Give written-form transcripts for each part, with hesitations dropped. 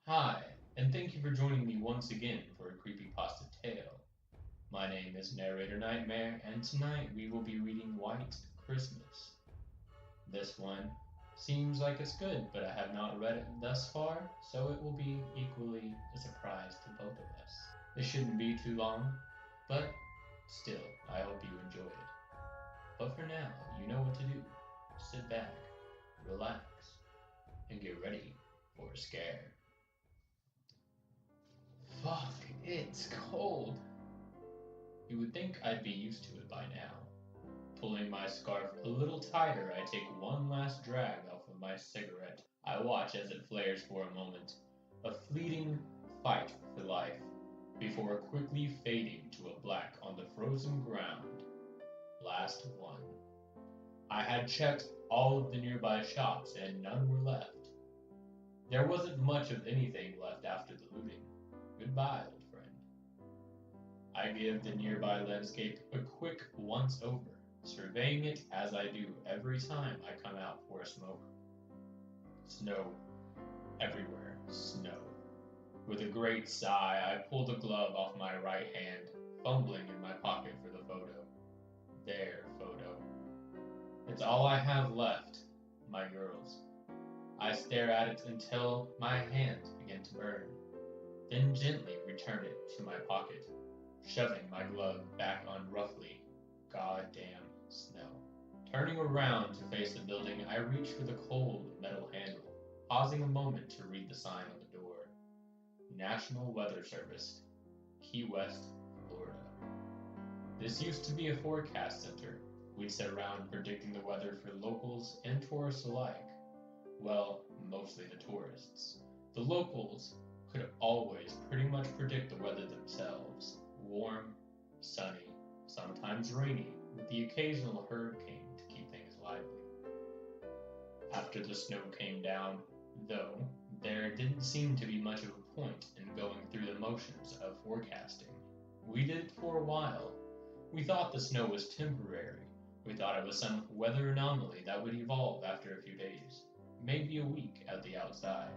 Hi, and thank you for joining me once again for a Creepypasta tale. My name is Narrator Nightmare, and tonight we will be reading White Christmas. This one seems like it's good, but I have not read it thus far, so it will be equally a surprise to both of us. It shouldn't be too long, but still, I hope you enjoy it. But for now, you know what to do. Sit back, relax, and get ready for a scare. Fuck, it's cold. You would think I'd be used to it by now. Pulling my scarf a little tighter, I take one last drag off of my cigarette. I watch as it flares for a moment, a fleeting fight for life, before quickly fading to a black on the frozen ground. Last one. I had checked all of the nearby shops and none were left. There wasn't much of anything left after the looting. Goodbye, old friend. I give the nearby landscape a quick once over, surveying it as I do every time I come out for a smoke. Snow. Everywhere. Snow. With a great sigh, I pull the glove off my right hand, fumbling in my pocket for the photo. Their photo. It's all I have left, my girls. I stare at it until my hands begin to burn, then gently return it to my pocket, shoving my glove back on roughly goddamn snow. Turning around to face the building, I reach for the cold metal handle, pausing a moment to read the sign on the door. National Weather Service, Key West, Florida. This used to be a forecast center. We'd sit around predicting the weather for locals and tourists alike. Well, mostly the tourists. The locals could always pretty much predict the weather themselves. Warm, sunny, sometimes rainy, with the occasional hurricane to keep things lively. After the snow came down, though, there didn't seem to be much of a point in going through the motions of forecasting. We did it for a while. We thought the snow was temporary. We thought it was some weather anomaly that would evolve after a few days, maybe a week at the outside.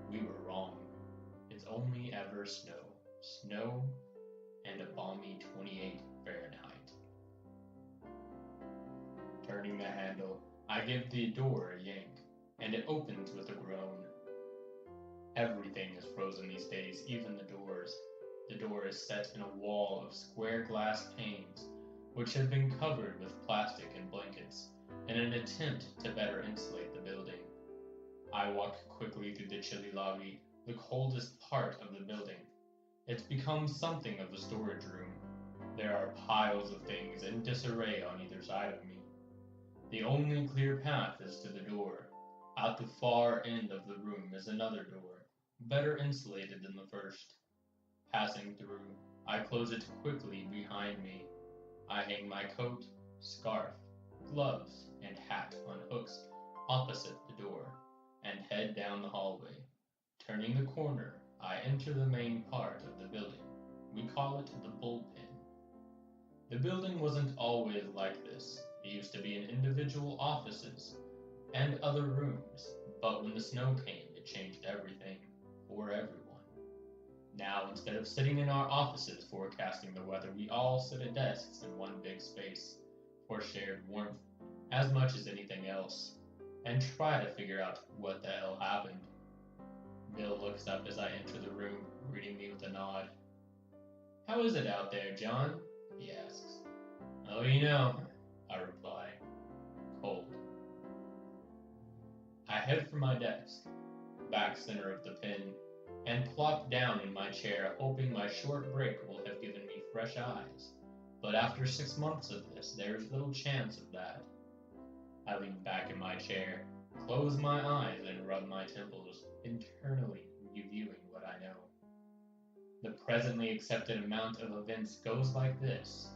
We were wrong. It's only ever snow. Snow and a balmy 28 Fahrenheit. Turning the handle, I give the door a yank, and it opens with a groan. Everything is frozen these days, even the doors. The door is set in a wall of square glass panes, which have been covered with plastic and blankets, in an attempt to better insulate the building. I walk quickly through the chilly lobby, the coldest part of the building. It's become something of a storage room. There are piles of things in disarray on either side of me. The only clear path is to the door. At the far end of the room is another door, better insulated than the first. Passing through, I close it quickly behind me. I hang my coat, scarf, gloves, and hat on hooks opposite the door, and head down the hallway. Turning the corner, I enter the main part of the building. We call it the bullpen. The building wasn't always like this. It used to be in individual offices and other rooms, but when the snow came, it changed everything for everyone. Now, instead of sitting in our offices forecasting the weather, we all sit at desks in one big space for shared warmth as much as anything else, and try to figure out what the hell happened. Bill looks up as I enter the room, greeting me with a nod. "How is it out there, John?" he asks. "Oh, I reply. Cold." I head for my desk, back center of the pen, and plop down in my chair, hoping my short break will have given me fresh eyes. But after 6 months of this, there's little chance of that. I lean back in my chair, close my eyes, and rub my temples, internally reviewing what I know. The presently accepted amount of events goes like this.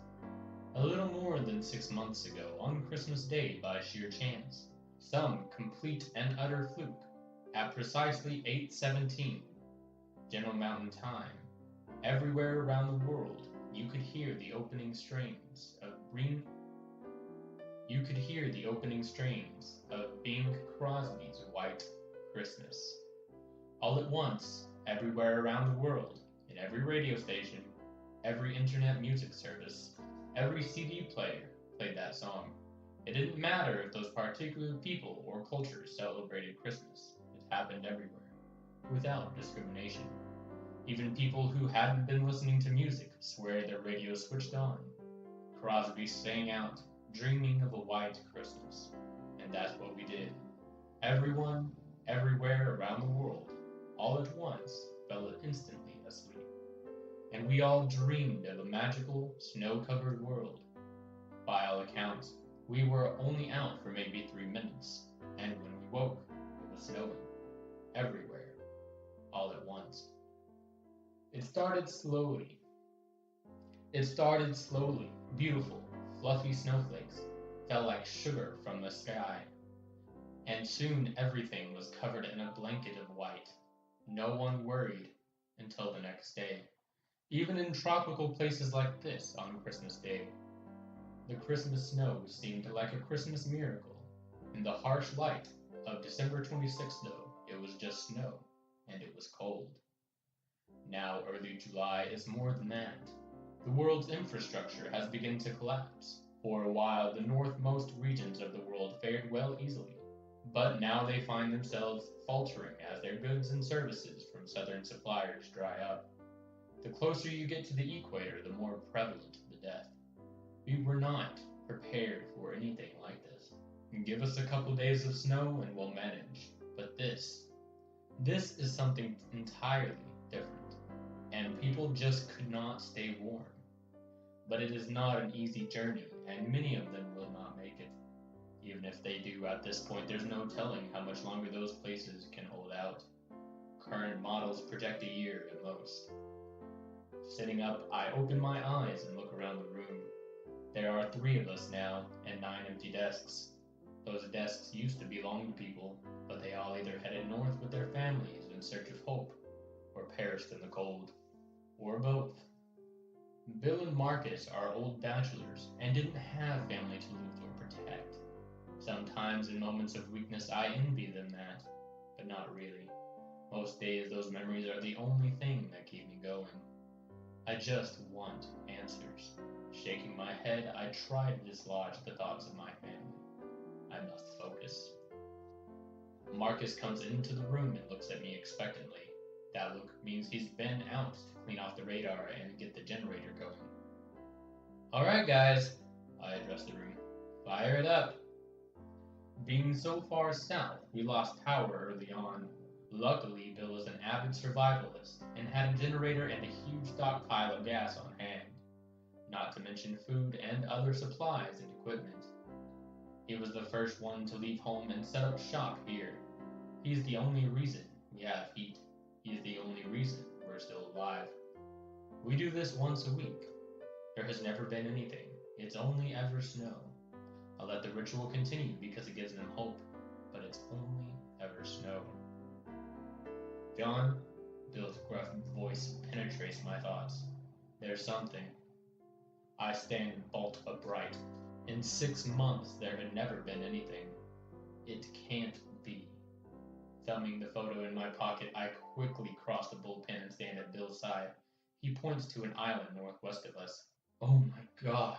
A little more than 6 months ago, on Christmas Day by sheer chance, some complete and utter fluke, at precisely 8:17, General Mountain Time, everywhere around the world, you could hear the opening strains of Bing Crosby's White Christmas. all at once, everywhere around the world, in every radio station, every internet music service, every CD player played that song. It didn't matter if those particular people or cultures celebrated Christmas. It happened everywhere, without discrimination. Even people who hadn't been listening to music swear their radio switched on. Crosby sang out, dreaming of a white Christmas. And that's what we did. Everyone, everywhere around the world, all at once, fell instantly asleep. And we all dreamed of a magical, snow-covered world. By all accounts, we were only out for maybe 3 minutes, and when we woke, it was snowing. Everywhere. All at once. It started slowly. Beautiful, fluffy snowflakes fell like sugar from the sky. And soon everything was covered in a blanket of white. No one worried until the next day. Even in tropical places like this on Christmas Day, the Christmas snow seemed like a Christmas miracle. In the harsh light of December 26th, though, it was just snow, and it was cold. Now early July is more than that. The world's infrastructure has begun to collapse. For a while, the northmost regions of the world fared well easily. But now they find themselves faltering as their goods and services from southern suppliers dry up. The closer you get to the equator, the more prevalent the death. We were not prepared for anything like this. Give us a couple days of snow and we'll manage. But this is something entirely different. And people just could not stay warm. But it is not an easy journey, and many of them will not make it. Even if they do, at this point, there's no telling how much longer those places can hold out. Current models project a year at most. Sitting up, I open my eyes and look around the room. There are 3 of us now, and 9 empty desks. Those desks used to belong to people, but they all either headed north with their families in search of hope, or perished in the cold, or both. Bill and Marcus are old bachelors and didn't have family to lose or protect. Sometimes in moments of weakness I envy them that, but not really. Most days those memories are the only thing that keep me going. I just want answers. Shaking my head, I try to dislodge the thoughts of my family. I must focus. Marcus comes into the room and looks at me expectantly. That look means he's been out to clean off the radar and get the generator going. All right, guys, I address the room. Fire it up. Being so far south, we lost power early on. Luckily, Bill is an avid survivalist and had a generator and a huge stockpile of gas on hand, not to mention food and other supplies and equipment. He was the first one to leave home and set up shop here. He's the only reason we have heat. He's the only reason we're still alive. We do this once a week. There has never been anything. It's only ever snow. I'll let the ritual continue because it gives them hope, but it's only ever snow. John, Bill's gruff voice penetrates my thoughts. There's something. I stand bolt upright. In 6 months, there had never been anything. It can't be. Thumbing the photo in my pocket, I quickly cross the bullpen and stand at Bill's side. He points to an island northwest of us. Oh my God.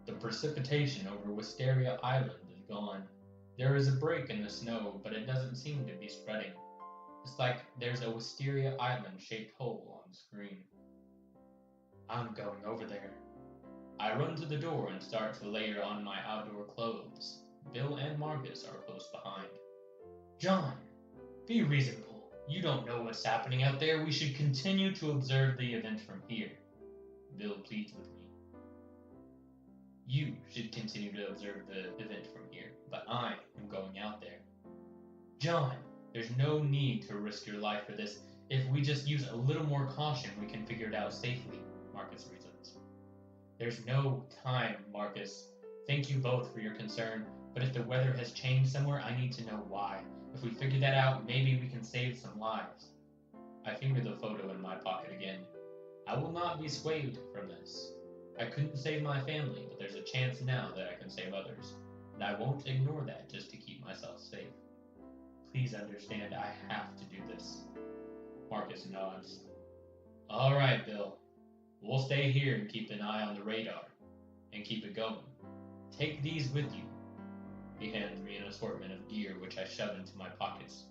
The precipitation over Wisteria Island is gone. There is a break in the snow, but it doesn't seem to be spreading. It's like there's a Wisteria Island-shaped hole on the screen. I'm going over there. I run to the door and start to layer on my outdoor clothes. Bill and Marcus are close behind. John, be reasonable. You don't know what's happening out there. We should continue to observe the event from here. Bill pleads with me. You should continue to observe the event from here, but I am going out there. John, there's no need to risk your life for this. If we just use a little more caution, we can figure it out safely, Marcus reasons. There's no time, Marcus. Thank you both for your concern, but if the weather has changed somewhere, I need to know why. If we figure that out, maybe we can save some lives. I finger the photo in my pocket again. I will not be swayed from this. I couldn't save my family, but there's a chance now that I can save others, and I won't ignore that just to keep myself safe. Please understand, I have to do this. voice nods. All right, Bill. We'll stay here and keep an eye on the radar. And keep it going. Take these with you. He hands me an assortment of gear which I shove into my pockets.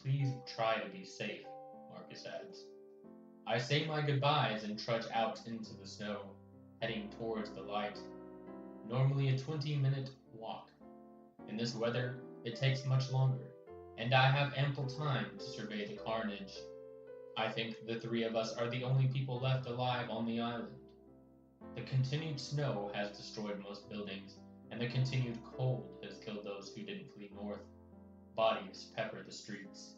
Please try to be safe, Marcus adds. I say my goodbyes and trudge out into the snow, heading towards the light. Normally a 20-minute walk. In this weather, it takes much longer, and I have ample time to survey the carnage. I think the three of us are the only people left alive on the island. The continued snow has destroyed most buildings, and the continued cold has killed those who didn't flee north. Bodies pepper the streets.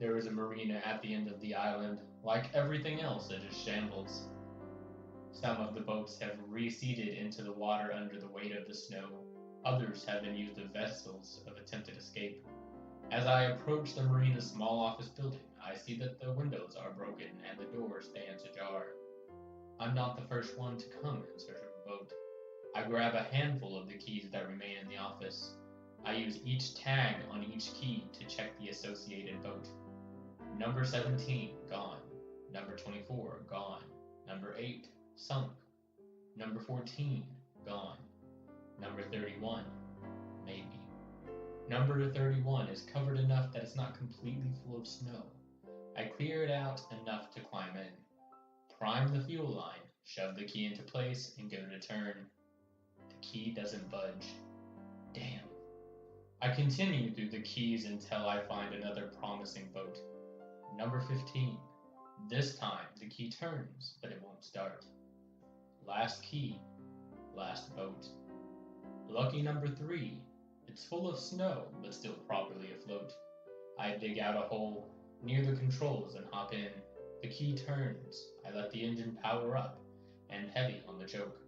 There is a marina at the end of the island. Like everything else, it is shambles. Some of the boats have receded into the water under the weight of the snow. Others have been used as vessels of attempted escape. As I approach the marina's small office building, I see that the windows are broken and the door stands ajar. I'm not the first one to come in search of a boat. I grab a handful of the keys that remain in the office. I use each tag on each key to check the associated boat. Number 17, gone. Number 24, gone. Number 8, sunk. Number 14, gone. Number 31, maybe. Number 31 is covered enough that it's not completely full of snow. I clear it out enough to climb in. Prime the fuel line, shove the key into place, and give it a turn. The key doesn't budge. Damn. I continue through the keys until I find another promising boat. Number 15. This time, the key turns, but it won't start. Last key, last boat. Lucky number 3. It's full of snow, but still properly afloat. I dig out a hole near the controls and hop in. The key turns. I let the engine power up, and heavy on the choke.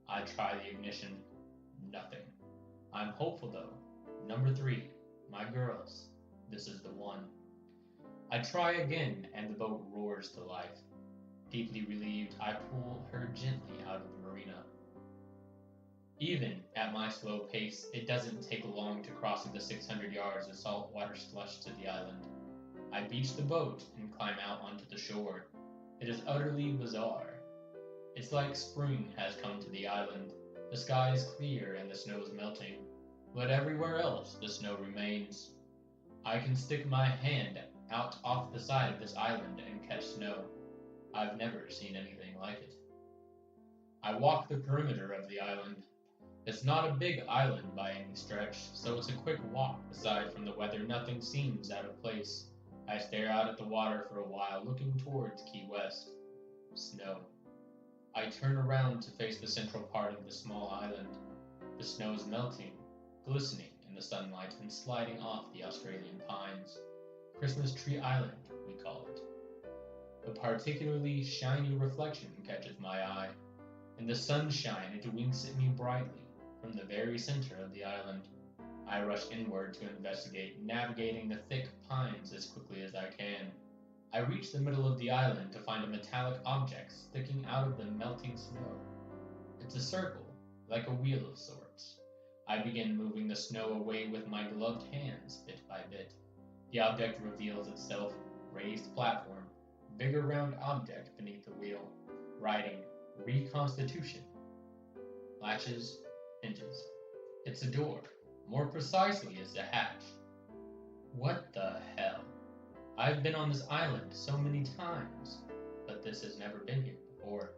I try the ignition. Nothing. I'm hopeful though. Number 3. My girls. This is the one. I try again, and the boat roars to life. Deeply relieved, I pull her gently out of the marina. Even at my slow pace, it doesn't take long to cross the 600 yards of saltwater slush to the island. I beach the boat and climb out onto the shore. It is utterly bizarre. It's like spring has come to the island. The sky is clear and the snow is melting, but everywhere else the snow remains. I can stick my hand out off the side of this island and catch snow. I've never seen anything like it. I walk the perimeter of the island. It's not a big island by any stretch, so it's a quick walk. Aside from the weather, nothing seems out of place. I stare out at the water for a while, looking towards Key West. Snow. I turn around to face the central part of the small island. The snow is melting, glistening in the sunlight and sliding off the Australian pines. Christmas Tree Island, we call it. A particularly shiny reflection catches my eye. In the sunshine, it winks at me brightly from the very center of the island. I rush inward to investigate, navigating the thick pines as quickly as I can. I reach the middle of the island to find a metallic object sticking out of the melting snow. It's a circle, like a wheel of sorts. I begin moving the snow away with my gloved hands, bit by bit. The object reveals itself, raised platform, bigger round object beneath the wheel, writing, Reconstitution. Latches, hinges. It's a door. More precisely, it's a hatch. What the hell? I've been on this island so many times, but this has never been here before.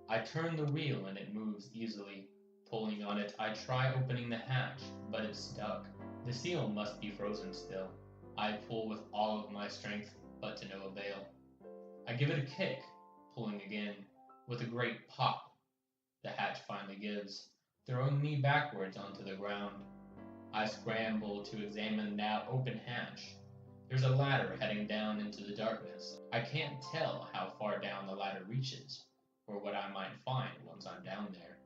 I turn the wheel and it moves easily. Pulling on it, I try opening the hatch, but it's stuck. The seal must be frozen still. I pull with all of my strength, but to no avail. I give it a kick, pulling again. With a great pop, the hatch finally gives, throwing me backwards onto the ground. I scramble to examine the now open hatch. There's a ladder heading down into the darkness. I can't tell how far down the ladder reaches, or what I might find once I'm down there.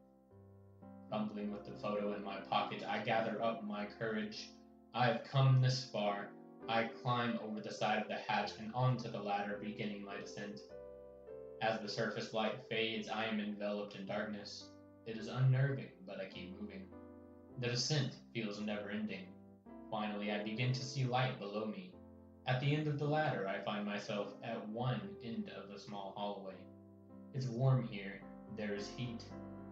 Fumbling with the photo in my pocket, I gather up my courage. I have come this far. I climb over the side of the hatch and onto the ladder, beginning my descent. As the surface light fades, I am enveloped in darkness. It is unnerving, but I keep moving. The descent feels never-ending. Finally, I begin to see light below me. At the end of the ladder, I find myself at one end of the small hallway. It's warm here, there is heat.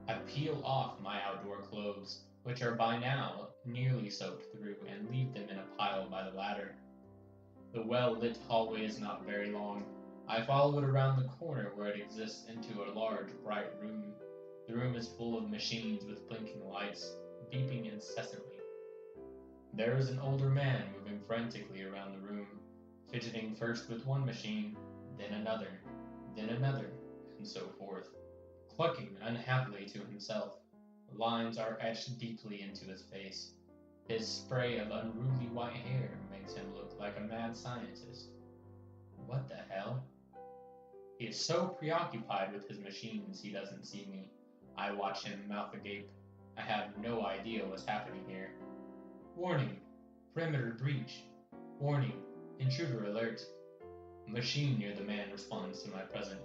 I peel off my outdoor clothes, which are by now nearly soaked through, and leave them in a pile by the ladder. The well-lit hallway is not very long. I follow it around the corner where it exists into a large, bright room. The room is full of machines with blinking lights, beeping incessantly. There is an older man moving frantically around the room, fidgeting first with one machine, then another, and so forth, clucking unhappily to himself. Lines are etched deeply into his face. His spray of unruly white hair makes him look like a mad scientist. What the hell? He is so preoccupied with his machines he doesn't see me. I watch him mouth agape. I have no idea what's happening here. Warning! Perimeter breach. Warning! Intruder alert. A machine near the man responds to my present.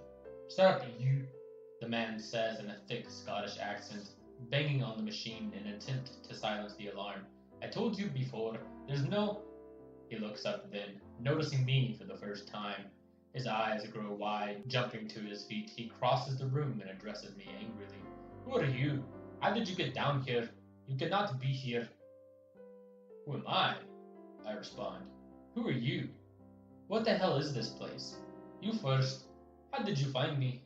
Stop, you! The man says in a thick Scottish accent, banging on the machine in an attempt to silence the alarm. I told you before, there's no... He looks up then, noticing me for the first time. His eyes grow wide. Jumping to his feet, he crosses the room and addresses me angrily. Who are you? How did you get down here? You cannot be here. Who am I? I respond. Who are you? What the hell is this place? You first. How did you find me?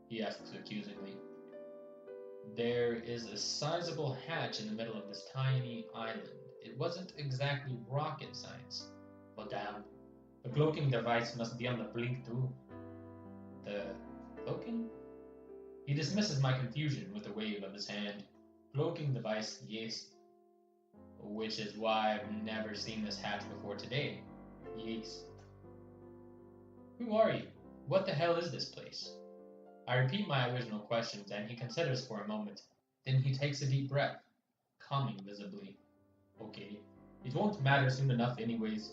He asks accusingly. There is a sizable hatch in the middle of this tiny island. It wasn't exactly rocket science. But damn, the cloaking device must be on the blink too. The cloaking? He dismisses my confusion with a wave of his hand. Cloaking device, yes. Which is why I've never seen this hatch before today. Yes. Who are you? What the hell is this place? I repeat my original questions, and he considers for a moment. Then he takes a deep breath, calming visibly. Okay, it won't matter soon enough anyways.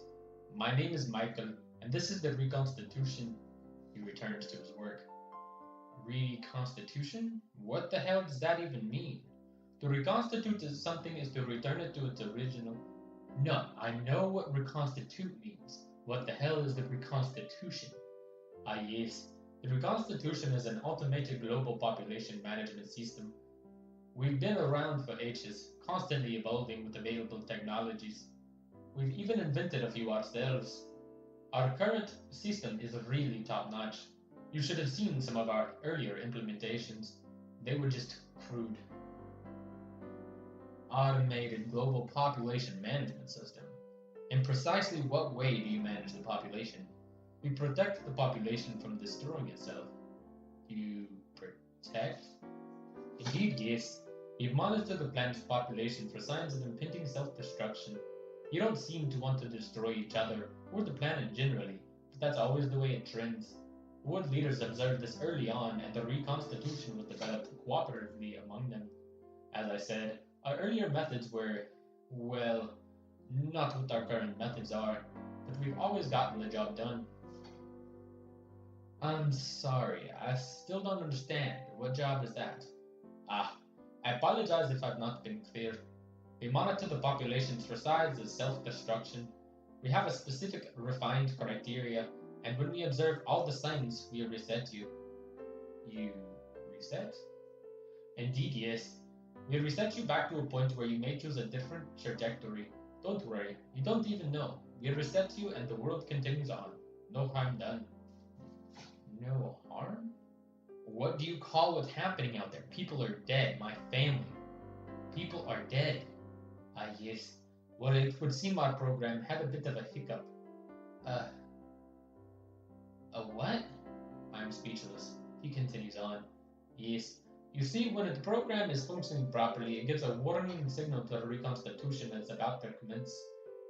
My name is Michael, and this is the Reconstitution. He returns to his work. Reconstitution? What the hell does that even mean? To reconstitute something is to return it to its original. No, I know what reconstitute means. What the hell is the Reconstitution? Ah yes, the Reconstitution is an automated global population management system. We've been around for ages, constantly evolving with available technologies. We've even invented a few ourselves. Our current system is really top-notch. You should have seen some of our earlier implementations. They were just crude. Automated global population management system. In precisely what way do you manage the population? We protect the population from destroying itself. You protect? Indeed, yes. We monitor the planet's population for signs of impending self-destruction. You don't seem to want to destroy each other, or the planet generally, but that's always the way it trends. World leaders observed this early on, and the reconstitution was developed cooperatively among them. As I said, our earlier methods were, well, not what our current methods are, but we've always gotten the job done. I'm sorry, I still don't understand. What job is that? Ah, I apologize if I've not been clear. We monitor the populations for signs of self-destruction. We have a specific, refined criteria, and when we observe all the signs, we reset you. You reset? Indeed, yes. We reset you back to a point where you may choose a different trajectory. Don't worry, you don't even know. We reset you and the world continues on. No harm done. No harm? What do you call what's happening out there? People are dead. My family. People are dead. Ah, yes. Well, it would seem our program had a bit of a hiccup. A what? I'm speechless. He continues on. Yes. You see, when the program is functioning properly, it gives a warning signal to the reconstitution that's about to commence.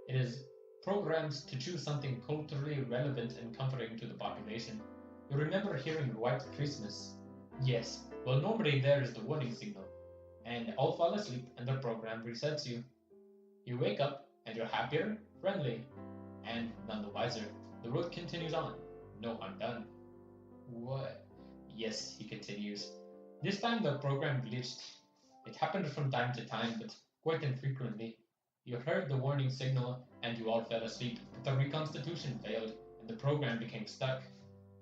It is programmed to choose something culturally relevant and comforting to the population. You remember hearing White Christmas? Yes. Well, normally there is the warning signal. And all fall asleep and the program resets you. You wake up and you're happier, friendly, and none the wiser. The world continues on. No harm done. What? Yes, he continues. This time the program glitched. It happened from time to time, but quite infrequently. You heard the warning signal and you all fell asleep, but the reconstitution failed and the program became stuck.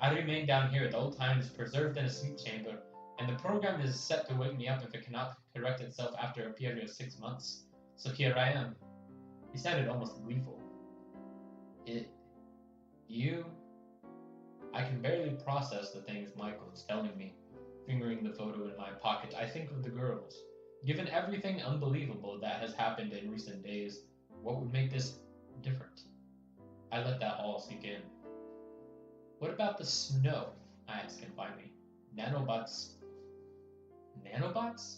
I remain down here at all times, preserved in a sleep chamber, and the program is set to wake me up if it cannot correct itself after a period of 6 months. So here I am. He sounded almost gleeful. You? I can barely process the things Michael is telling me. Fingering the photo in my pocket, I think of the girls. Given everything unbelievable that has happened in recent days, what would make this different? I let that all sink in. What about the snow? I ask him finally. Nanobots. Nanobots?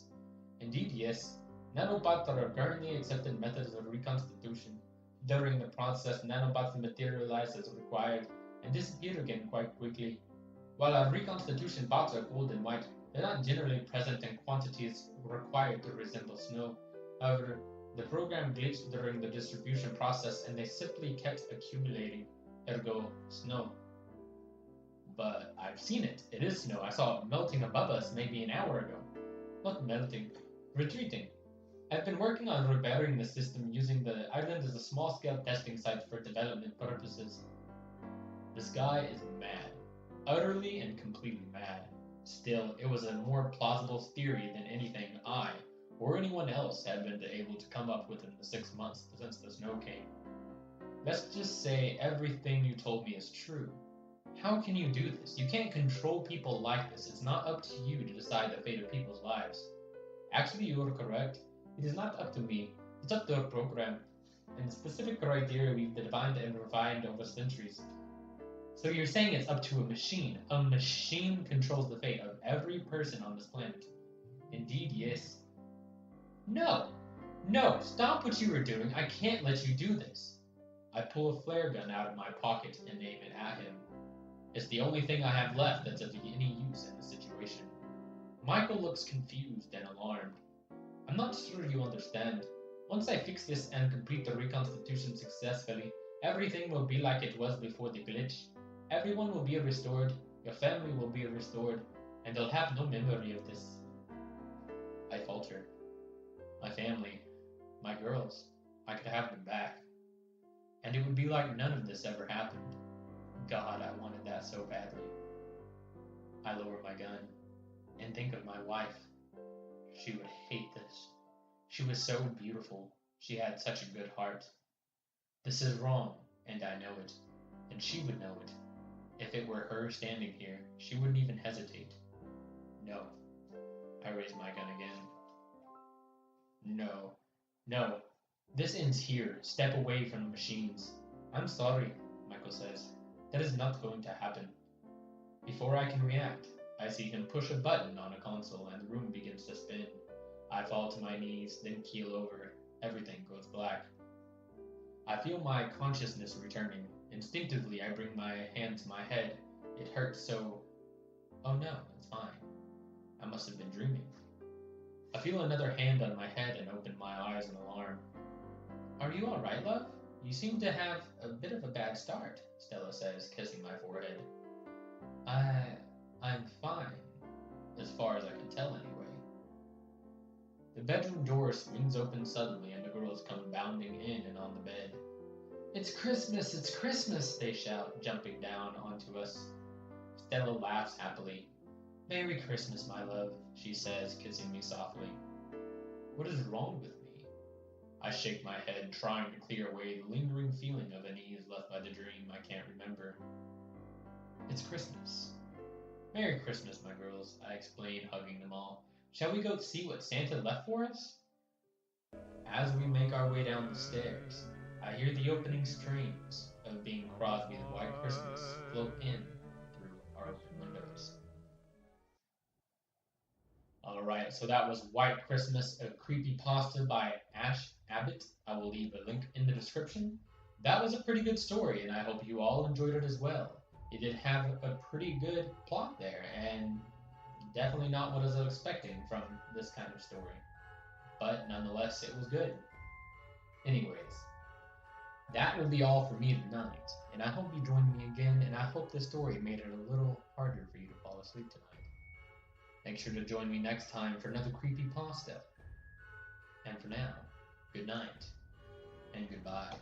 Indeed, yes. Nanobots are currently accepted methods of reconstitution. During the process, nanobots materialize as required and disappear again quite quickly. While our reconstitution bots are cold and white, they're not generally present in quantities required to resemble snow. However, the program glitched during the distribution process and they simply kept accumulating, ergo, snow. But I've seen it. It is snow. I saw it melting above us maybe an hour ago. Not melting, retreating. I've been working on repairing the system using the island as a small-scale testing site for development purposes. This guy is mad. Utterly and completely mad. Still, it was a more plausible theory than anything I, or anyone else, had been able to come up with in the 6 months since the snow came. Let's just say everything you told me is true. How can you do this? You can't control people like this. It's not up to you to decide the fate of people's lives. Actually, you are correct. It is not up to me. It's up to our program, and the specific criteria we've defined and refined over centuries. So you're saying it's up to a machine. A machine controls the fate of every person on this planet. Indeed, yes. No! No! Stop what you were doing. I can't let you do this. I pull a flare gun out of my pocket and aim it at him. It's the only thing I have left that's of any use in the situation. Michael looks confused and alarmed. I'm not sure you understand. Once I fix this and complete the reconstitution successfully, everything will be like it was before the glitch. Everyone will be restored, your family will be restored, and they'll have no memory of this. I falter. My family, my girls, I could have them back. And it would be like none of this ever happened. God, I wanted that so badly. I lower my gun and think of my wife. She would hate this. She was so beautiful. She had such a good heart. This is wrong, and I know it. And she would know it. If it were her standing here, she wouldn't even hesitate. No. I raise my gun again. No. No. This ends here. Step away from the machines. I'm sorry, Michael says. That is not going to happen. Before I can react, I see him push a button on a console and the room begins to spin. I fall to my knees, then keel over. Everything goes black. I feel my consciousness returning. Instinctively, I bring my hand to my head. It hurts so... Oh no, it's fine. I must have been dreaming. I feel another hand on my head and open my eyes in alarm. Are you alright, love? You seem to have a bit of a bad start, Stella says, kissing my forehead. I'm fine. As far as I can tell, anyway. The bedroom door swings open suddenly and the girls come bounding in and on the bed. It's Christmas, they shout, jumping down onto us. Stella laughs happily. Merry Christmas, my love, she says, kissing me softly. What is wrong with me? I shake my head, trying to clear away the lingering feeling of unease left by the dream I can't remember. It's Christmas. Merry Christmas, my girls, I explain, hugging them all. Shall we go see what Santa left for us? As we make our way down the stairs, I hear the opening strains of Bing Crosby's White Christmas float in through our open windows. Alright, so that was White Christmas, a creepypasta by Ash Abbott. I will leave a link in the description. That was a pretty good story, and I hope you all enjoyed it as well. It did have a pretty good plot there, and definitely not what I was expecting from this kind of story. But nonetheless, it was good. Anyways, that will be all for me tonight, and I hope you join me again, and I hope this story made it a little harder for you to fall asleep tonight. Make sure to join me next time for another creepypasta. And for now, good night. and goodbye.